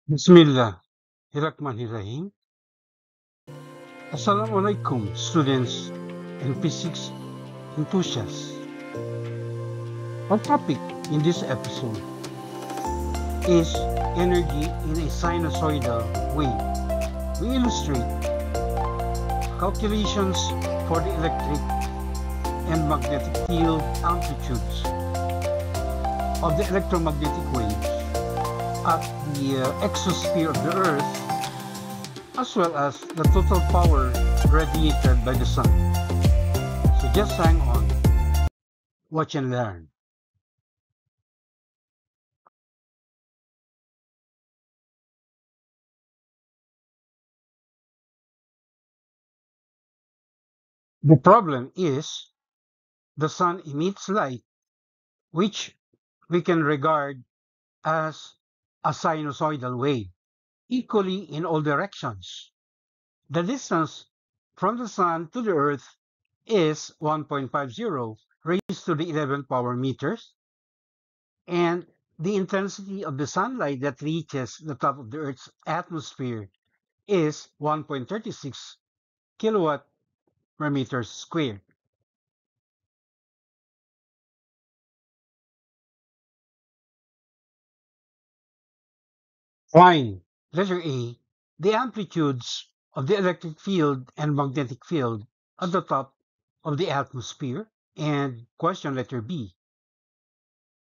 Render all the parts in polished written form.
Bismillah, Rahim. Assalamu alaikum, students and physics enthusiasts. Our topic in this episode is energy in a sinusoidal wave. We illustrate calculations for the electric and magnetic field amplitudes of the electromagnetic waves at the exosphere of the Earth, as well as the total power radiated by the sun. So just hang on, watch and learn. The problem is the sun emits light, which we can regard as a sinusoidal wave, equally in all directions. The distance from the sun to the earth is 1.50 raised to the 11th power meters, and the intensity of the sunlight that reaches the top of the earth's atmosphere is 1.36 kilowatt per meter squared. Fine. Letter A. The amplitudes of the electric field and magnetic field at the top of the atmosphere. And question letter B.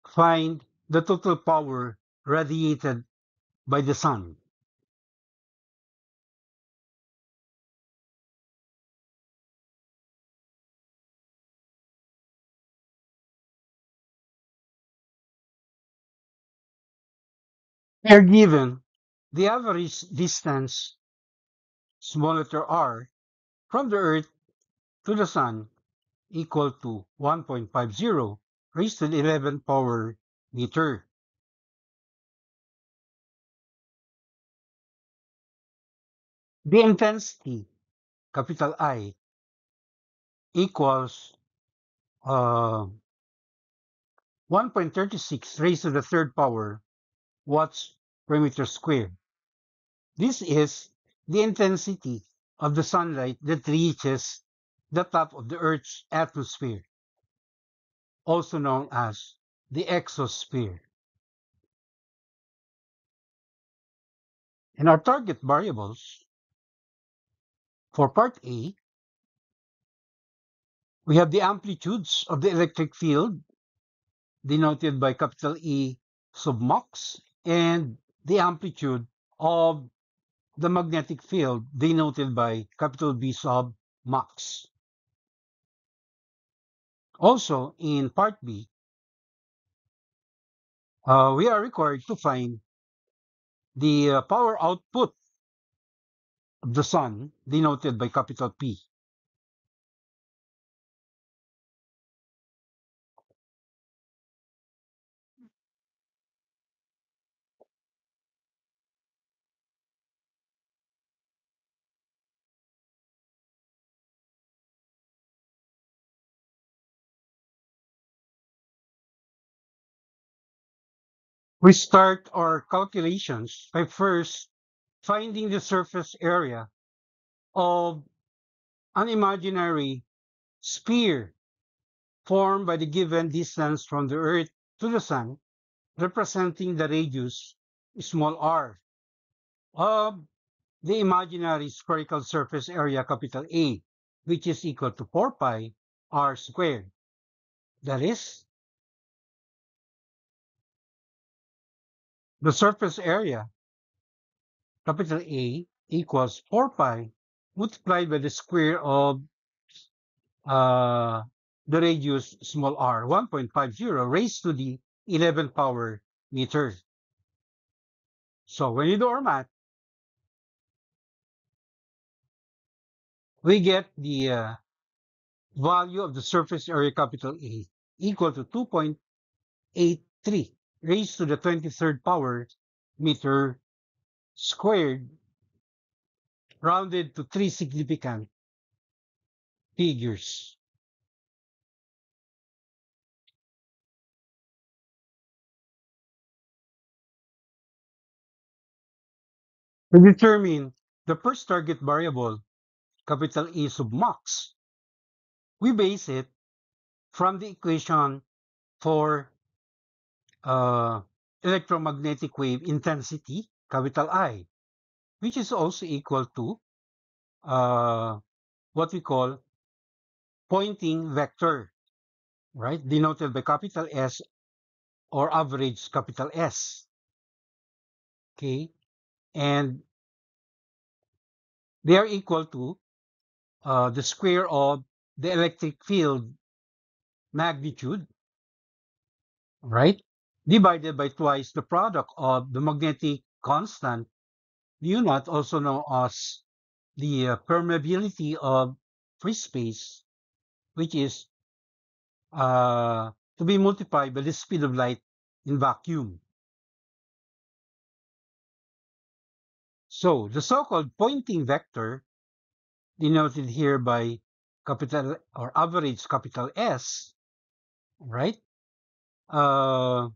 Find the total power radiated by the sun. Are given the average distance, small letter r, from the Earth to the sun equal to 1.50 raised to the 11th power meter. The intensity, capital I, equals 1.36 raised to the third power watts per meter squared. This is the intensity of the sunlight that reaches the top of the Earth's atmosphere, also known as the exosphere. And our target variables for part A, we have the amplitudes of the electric field, denoted by capital E sub mux, and the amplitude of the magnetic field, denoted by capital B sub mux. Also, in part B, we are required to find the power output of the sun, denoted by capital P. We start our calculations by first finding the surface area of an imaginary sphere formed by the given distance from the Earth to the Sun, representing the radius small r of the imaginary spherical surface area capital A, which is equal to 4 pi r squared. That is, the surface area capital A equals 4 pi multiplied by the square of uh, the radius small r, 1.50 raised to the 11th power meter. So when you do our math, we get the value of the surface area capital A equal to 2.83 raised to the 23rd power meter squared, rounded to three significant figures. To determine the first target variable, capital E sub mux, we base it from the equation for uh, electromagnetic wave intensity, capital I, which is also equal to what we call Poynting vector, right? Denoted by capital S or average capital S. Okay. And they are equal to the square of the electric field magnitude, right? Divided by twice the product of the magnetic constant, mu naught, also known as the permeability of free space, which is to be multiplied by the speed of light in vacuum. So the so-called Poynting vector, denoted here by capital or average capital S, right? Uh,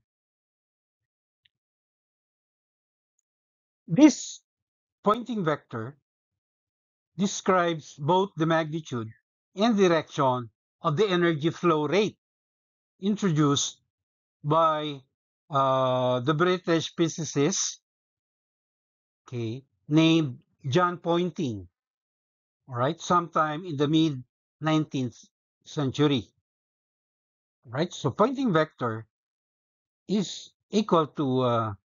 this Poynting vector describes both the magnitude and direction of the energy flow rate introduced by the British physicist, okay, named John Poynting, all right, sometime in the mid 19th century, right? So Poynting vector is equal to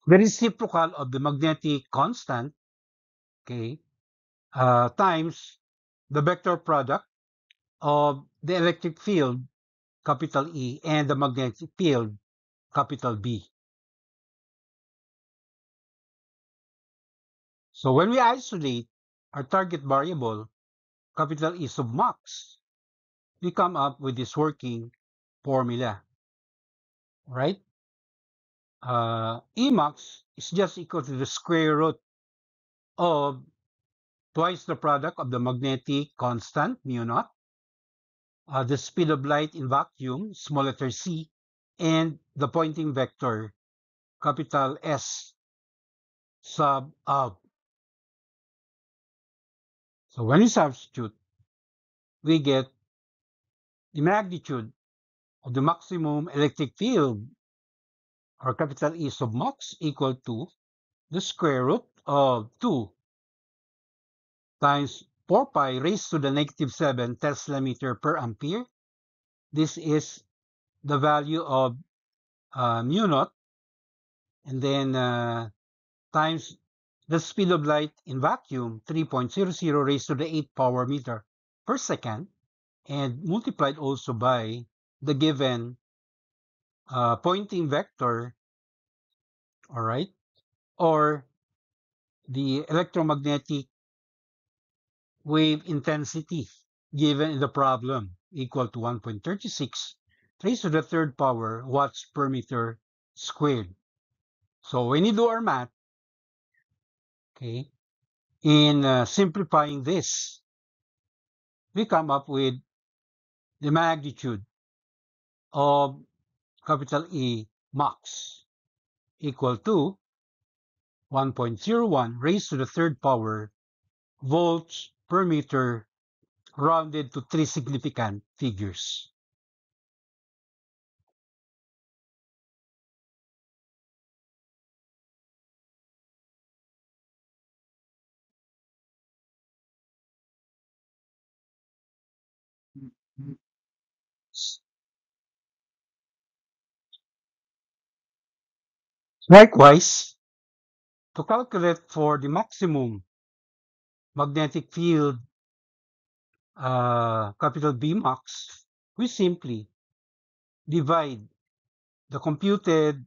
the reciprocal of the magnetic constant, okay, times the vector product of the electric field, capital E, and the magnetic field, capital B. So when we isolate our target variable, capital E sub mux, we come up with this working formula, right? E mux is just equal to the square root of twice the product of the magnetic constant, mu naught, the speed of light in vacuum, small letter c, and the Poynting vector, capital S sub of. So when we substitute, we get the magnitude of the maximum electric field, or capital E sub mux, equal to the square root of 2 times 4 pi raised to the negative 7 Tesla meter per ampere. This is the value of mu naught, and then times the speed of light in vacuum, 3.00 raised to the 8 power meter per second, and multiplied also by the given Poynting vector, all right, or the electromagnetic wave intensity given in the problem, equal to 1.36 raised to the third power watts per meter squared. So when you do our math, okay, in simplifying this, we come up with the magnitude of capital E mux equal to 1.01 raised to the third power volts per meter, rounded to three significant figures. Likewise, to calculate for the maximum magnetic field, capital B mux, we simply divide the computed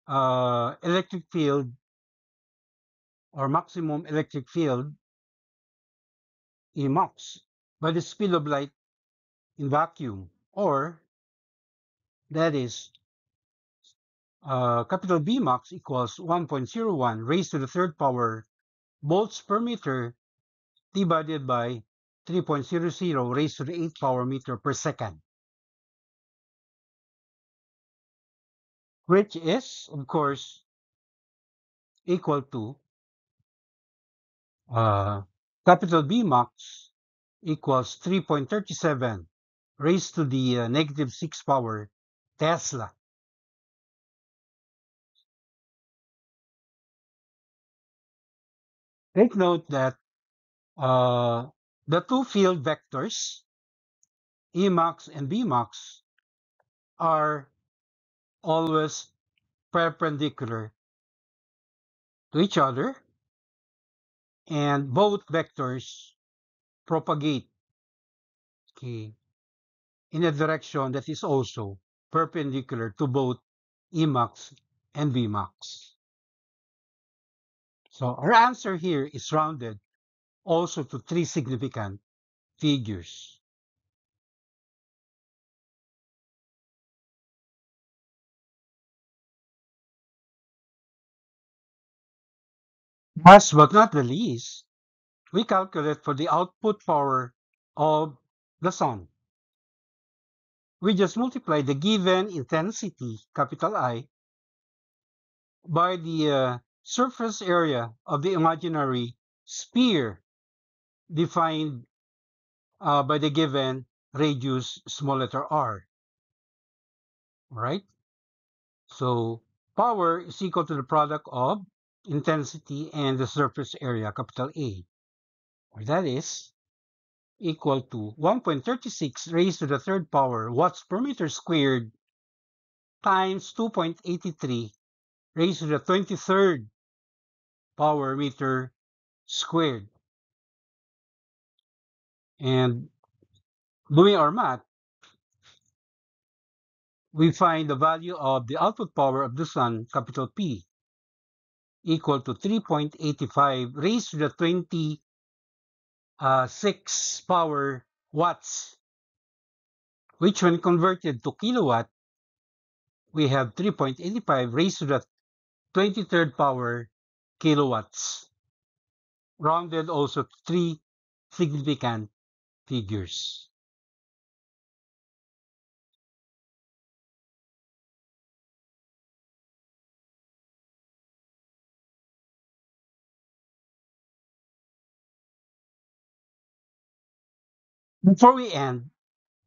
electric field or maximum electric field, E mux, by the speed of light in vacuum, or that is capital B mux equals 1.01 raised to the third power volts per meter divided by 3.00 raised to the 8th power meter per second. which is, of course, equal to uh, capital B max equals 3.37 raised to the negative 6 power Tesla. Take note that the two field vectors, E max and B max, are always perpendicular to each other, and both vectors propagate, okay, in a direction that is also perpendicular to both Emax and Vmax. So our answer here is rounded also to three significant figures. Last but not the least, we calculate for the output power of the sun. We just multiply the given intensity, capital I, by the surface area of the imaginary sphere defined by the given radius, small letter r. Right? So power is equal to the product of intensity and the surface area, capital A. Or that is equal to 1.36 raised to the third power watts per meter squared times 2.83 raised to the 23rd power meter squared. And doing our math, we find the value of the output power of the sun, capital P, equal to 3.85 raised to the 26 power watts, which when converted to kilowatt, we have 3.85 raised to the 23rd power kilowatts, rounded also to three significant figures. Before we end,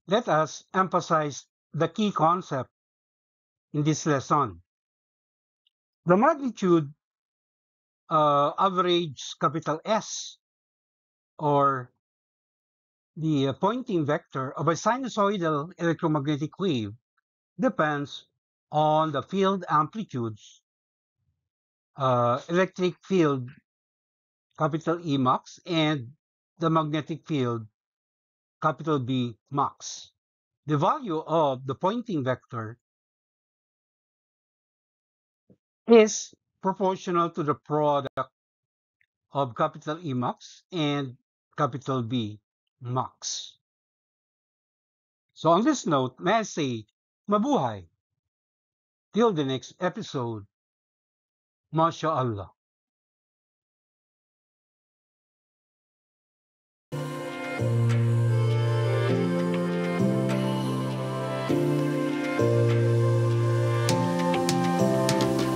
let us emphasize the key concept in this lesson. The magnitude average capital S, or the Poynting vector of a sinusoidal electromagnetic wave, depends on the field amplitudes, electric field capital E max, and the magnetic field capital B max. The value of the Poynting vector is proportional to the product of capital E max and capital B max. So on this note, may I say, mabuhay. Till the next episode, MashaAllah.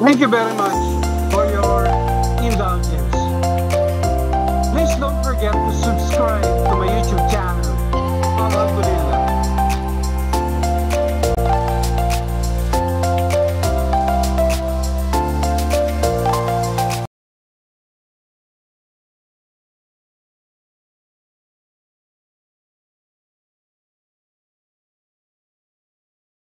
Thank you very much for your indulgence. Please don't forget to subscribe to